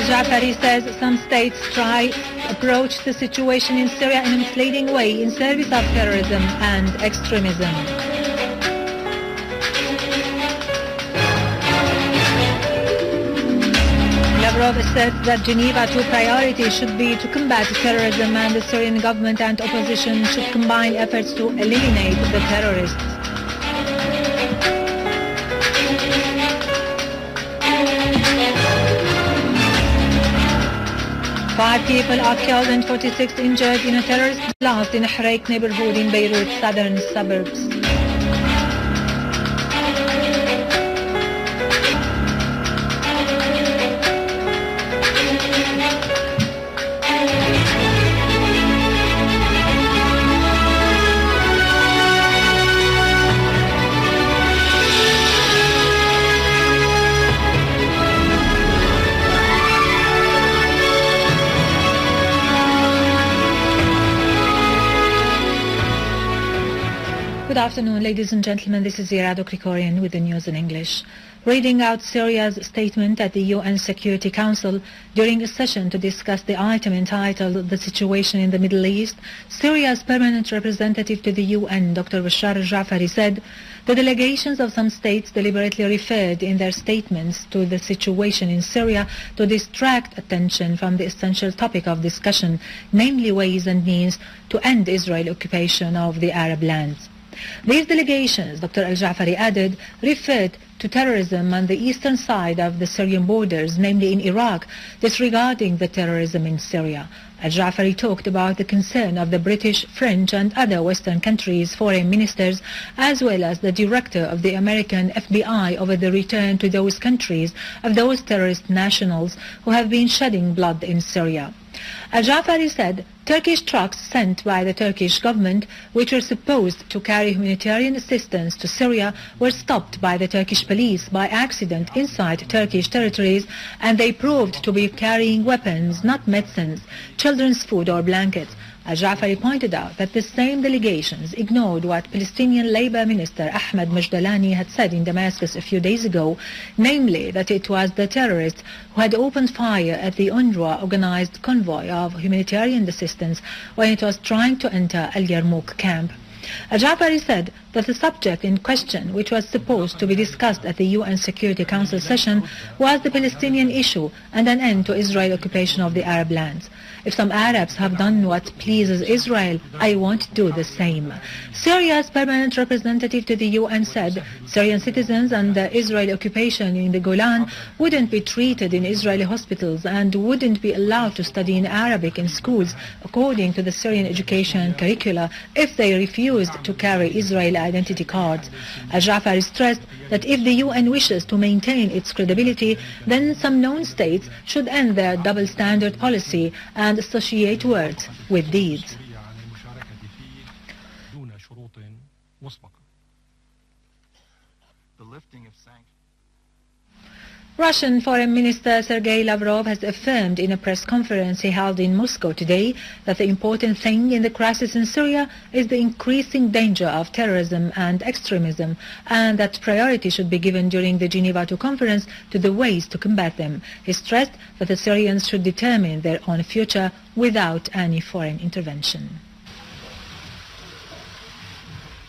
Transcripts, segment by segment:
Al-Jafari says some states try to approach the situation in Syria in a misleading way in service of terrorism and extremism. Lavrov said that Geneva II priority should be to combat terrorism, and the Syrian government and opposition should combine efforts to eliminate the terrorists. Five people are killed and 46 injured in a terrorist blast in a Hreik neighborhood in Beirut's southern suburbs. Good afternoon, ladies and gentlemen. This is Irado Krikorian with the news in English. Reading out Syria's statement at the UN Security Council during a session to discuss the item entitled The Situation in the Middle East, Syria's permanent representative to the UN, Dr. Bashar al-Jafari, said the delegations of some states deliberately referred in their statements to the situation in Syria to distract attention from the essential topic of discussion, namely ways and means to end Israeli occupation of the Arab lands. These delegations, Dr. al-Jafari added, referred to terrorism on the eastern side of the Syrian borders, namely in Iraq, disregarding the terrorism in Syria. Al-Jafari talked about the concern of the British, French and other Western countries' foreign ministers, as well as the director of the American FBI, over the return to those countries of those terrorist nationals who have been shedding blood in Syria. Al-Jafari said Turkish trucks sent by the Turkish government, which were supposed to carry humanitarian assistance to Syria, were stopped by the Turkish police by accident inside Turkish territories, and they proved to be carrying weapons, not medicines, children's food or blankets. Al-Jafari pointed out that the same delegations ignored what Palestinian Labour Minister Ahmed Majdalani had said in Damascus a few days ago, namely that it was the terrorists who had opened fire at the UNRWA-organized convoy of humanitarian assistance when it was trying to enter Al-Yarmouk camp. Al-Jafari said that the subject in question, which was supposed to be discussed at the UN Security Council session, was the Palestinian issue and an end to Israeli occupation of the Arab lands. If some Arabs have done what pleases Israel, I won't do the same. Syria's permanent representative to the UN said Syrian citizens under Israeli occupation in the Golan wouldn't be treated in Israeli hospitals and wouldn't be allowed to study in Arabic in schools according to the Syrian education curricula if they refused to carry Israeli identity cards. Al-Jafari stressed that if the UN wishes to maintain its credibility, then some known states should end their double standard policy and associate words with deeds. Russian Foreign Minister Sergei Lavrov has affirmed in a press conference he held in Moscow today that the important thing in the crisis in Syria is the increasing danger of terrorism and extremism, and that priority should be given during the Geneva II conference to the ways to combat them. He stressed that the Syrians should determine their own future without any foreign intervention.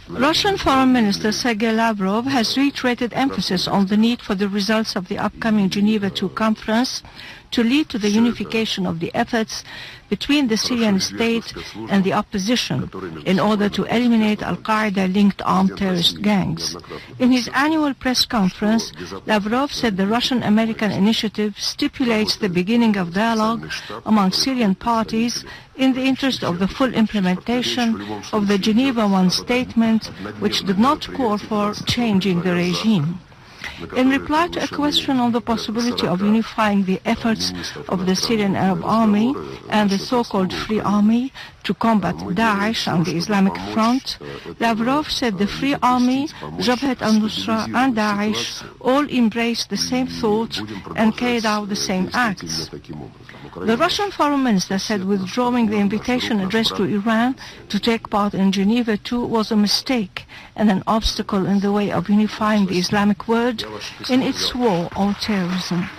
Russian Foreign Minister Sergei Lavrov has reiterated emphasis on the need for the results of the upcoming Geneva II conference to lead to the unification of the efforts between the Syrian state and the opposition in order to eliminate al-Qaeda-linked armed terrorist gangs. In his annual press conference, Lavrov said the Russian-American initiative stipulates the beginning of dialogue among Syrian parties in the interest of the full implementation of the Geneva I statement, which did not call for changing the regime. In reply to a question on the possibility of unifying the efforts of the Syrian Arab Army and the so-called Free Army to combat Daesh on the Islamic Front, Lavrov said the Free Army, Jabhat al-Nusra and Daesh all embrace the same thought and carried out the same acts. The Russian Foreign Minister said withdrawing the invitation addressed to Iran to take part in Geneva II was a mistake and an obstacle in the way of unifying the Islamic world in its war on terrorism.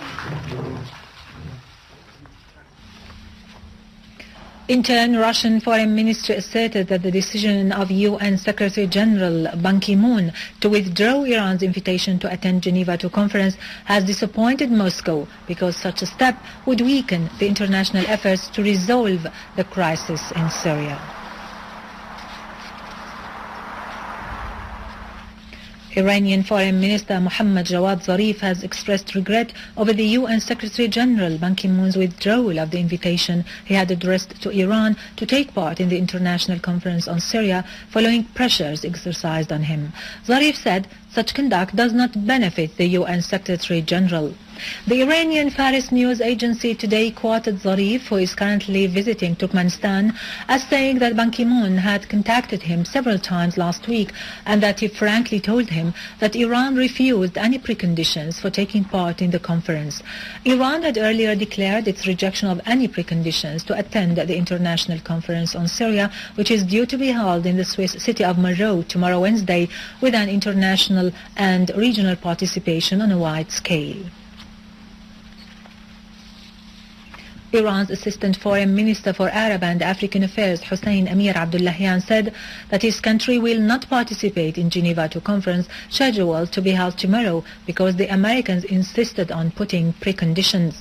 In turn, Russian Foreign Ministry asserted that the decision of UN Secretary General Ban Ki-moon to withdraw Iran's invitation to attend Geneva II conference has disappointed Moscow because such a step would weaken the international efforts to resolve the crisis in Syria. Iranian Foreign Minister Mohammad Jawad Zarif has expressed regret over the UN Secretary General Ban Ki-moon's withdrawal of the invitation he had addressed to Iran to take part in the international conference on Syria following pressures exercised on him. Zarif said such conduct does not benefit the UN Secretary General. The Iranian Faris news agency today quoted Zarif, who is currently visiting Turkmenistan, as saying that Ban Ki-moon had contacted him several times last week and that he frankly told him that Iran refused any preconditions for taking part in the conference. Iran had earlier declared its rejection of any preconditions to attend the international conference on Syria, which is due to be held in the Swiss city of Monroe tomorrow Wednesday, with an international and regional participation on a wide scale. Iran's Assistant Foreign Minister for Arab and African Affairs, Hossein Amir Abdullahian, said that his country will not participate in Geneva II conference scheduled to be held tomorrow because the Americans insisted on putting preconditions.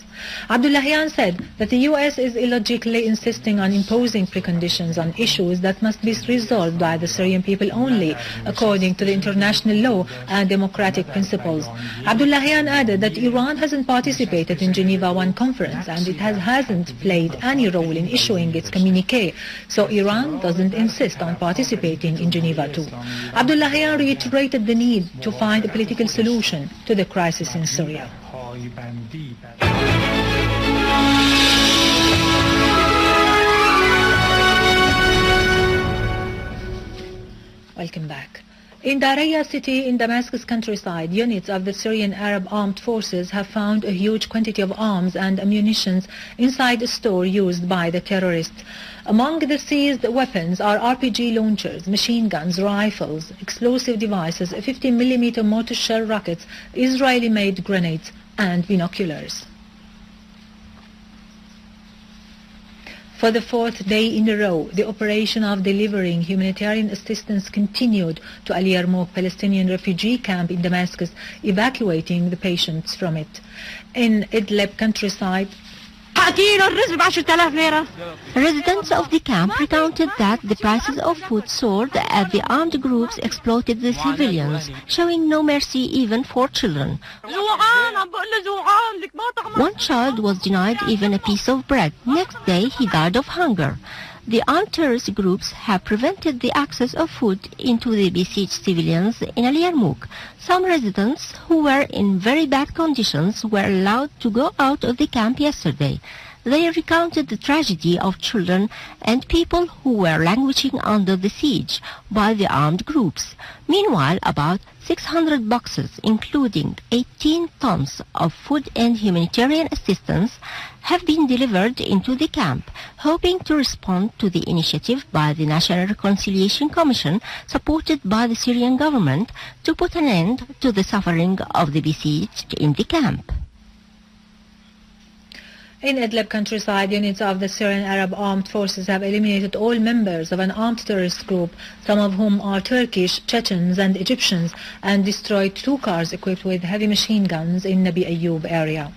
Abdullahian said that the U.S. is illogically insisting on imposing preconditions on issues that must be resolved by the Syrian people only, according to the international law and democratic principles. Abdullahian added that Iran hasn't participated in Geneva I conference and it hasn't played any role in issuing its communiqué, so Iran doesn't insist on participating in Geneva II. Abdullahian reiterated the need to find a political solution to the crisis in Syria. Welcome back. In Daraya city in Damascus countryside, units of the Syrian Arab armed forces have found a huge quantity of arms and ammunition inside a store used by the terrorists. Among the seized weapons are RPG launchers, machine guns, rifles, explosive devices, 50mm mortar shell rockets, Israeli-made grenades, and binoculars. For the fourth day in a row, the operation of delivering humanitarian assistance continued to Al Yarmouk Palestinian refugee camp in Damascus, evacuating the patients from it. In Idlib countryside, residents of the camp recounted that the prices of food soared as the armed groups exploited the civilians, showing no mercy even for children. One child was denied even a piece of bread. Next day he died of hunger. The armed terrorist groups have prevented the access of food into the besieged civilians in Al Yarmouk. Some residents who were in very bad conditions were allowed to go out of the camp yesterday. They recounted the tragedy of children and people who were languishing under the siege by the armed groups. Meanwhile, about 600 boxes, including 18 tons of food and humanitarian assistance, have been delivered into the camp, hoping to respond to the initiative by the National Reconciliation Commission, supported by the Syrian government, to put an end to the suffering of the besieged in the camp. In Idlib countryside, units of the Syrian Arab armed forces have eliminated all members of an armed terrorist group, some of whom are Turkish, Chechens and Egyptians, and destroyed 2 cars equipped with heavy machine guns in Nabi Ayyub area.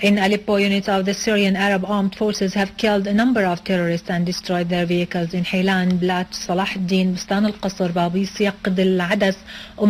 In Aleppo, units of the Syrian Arab armed forces have killed a number of terrorists and destroyed their vehicles in Haylan, Blat, Salah al-Din, Bustan al-Qasr, Babis, Yaqd al-Adas,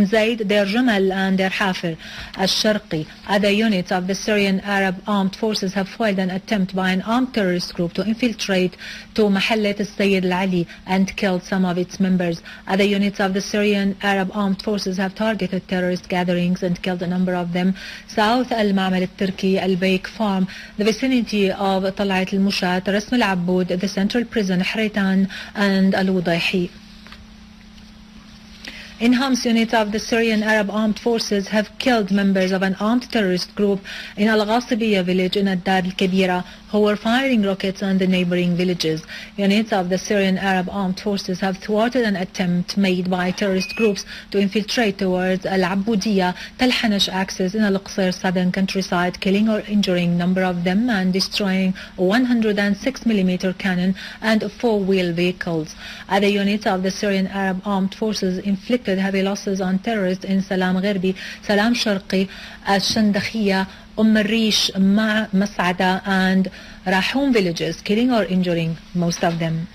Zaid, Der Jamal and Der Hafir al-Sharqi. Other units of the Syrian Arab armed forces have foiled an attempt by an armed terrorist group to infiltrate to Mahallet al-Sayyid al-Ali and killed some of its members. Other units of the Syrian Arab armed forces have targeted terrorist gatherings and killed a number of them. South al-Ma'mal al-Turki, al-Bayk Farm, the vicinity of Talayat al-Mushat, Rasm al-Abbud, the Central Prison, Hreitan and al-Wudayhi. In Homs, units of the Syrian Arab armed forces have killed members of an armed terrorist group in Al-Ghasibiyya village in Ad-Dar al-Kabira, who were firing rockets on the neighboring villages. Units of the Syrian Arab Armed Forces have thwarted an attempt made by terrorist groups to infiltrate towards al-Abudiyya Talhanash axis in al-Qasr southern countryside, killing or injuring a number of them and destroying a 106mm cannon and 4-wheel vehicles. Other units of the Syrian Arab Armed Forces inflicted heavy losses on terrorists in Salam Gharbi, Salam Sharqi, Al-Shandakhiya, Rish, Mas'ada and Rahum villages, killing or injuring most of them.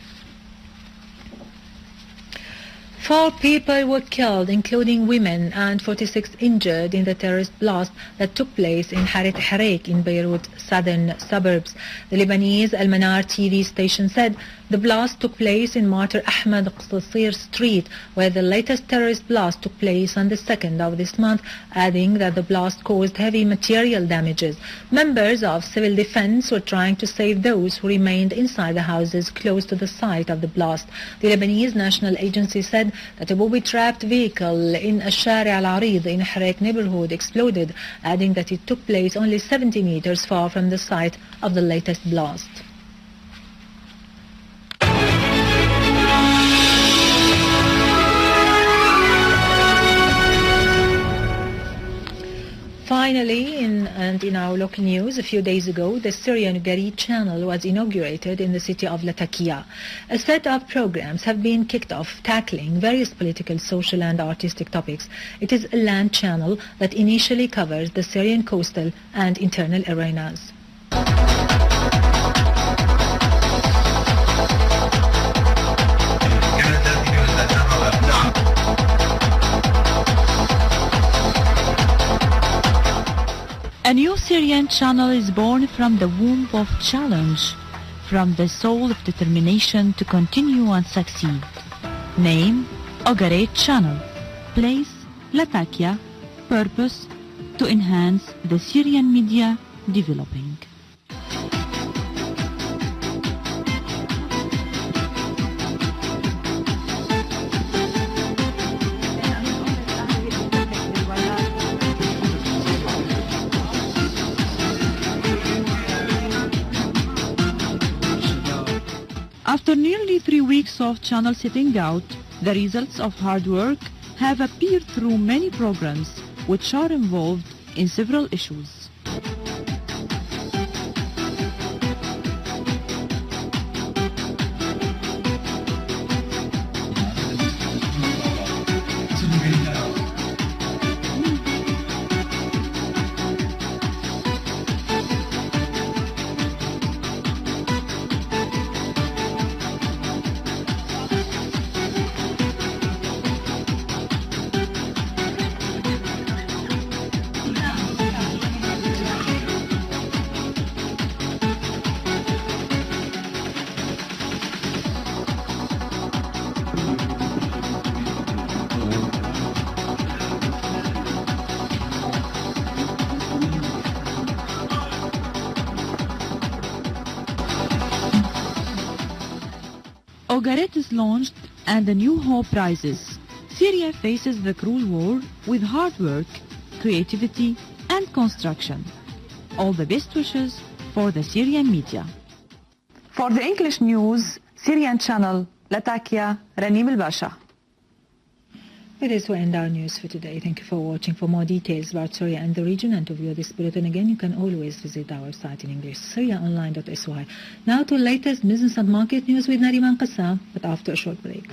4 people were killed, including women, and 46 injured in the terrorist blast that took place in Harit Hareik in Beirut's southern suburbs. The Lebanese Al-Manar TV station said the blast took place in Martyr Ahmad Qasir Street, where the latest terrorist blast took place on the 2nd of this month, adding that the blast caused heavy material damages. Members of civil defense were trying to save those who remained inside the houses close to the site of the blast. The Lebanese National Agency said that a booby-trapped vehicle in Shari al-Arid in Hareik neighborhood exploded, adding that it took place only 70 meters far from the site of the latest blast. Finally, in our local news, a few days ago, the Syrian Gari channel was inaugurated in the city of Latakia. A set of programs have been kicked off tackling various political, social and artistic topics. It is a land channel that initially covers the Syrian coastal and internal arenas. A new Syrian channel is born from the womb of challenge, from the soul of determination to continue and succeed. Name, Ogaret Channel. Place, Latakia. Purpose, to enhance the Syrian media developing. After nearly 3 weeks of channel setting out, the results of hard work have appeared through many programs which are involved in several issues. Ogaret is launched and the new hope rises. Syria faces the cruel war with hard work, creativity and construction. All the best wishes for the Syrian media. For the English news, Syrian channel, Latakia, Ranim al-Basha. With this, we end our news for today. Thank you for watching. For more details about Syria and the region and to view this bulletin again, you can always visit our website in English, syriaonline.sy. Now to latest business and market news with Nariman Qassam, but after a short break.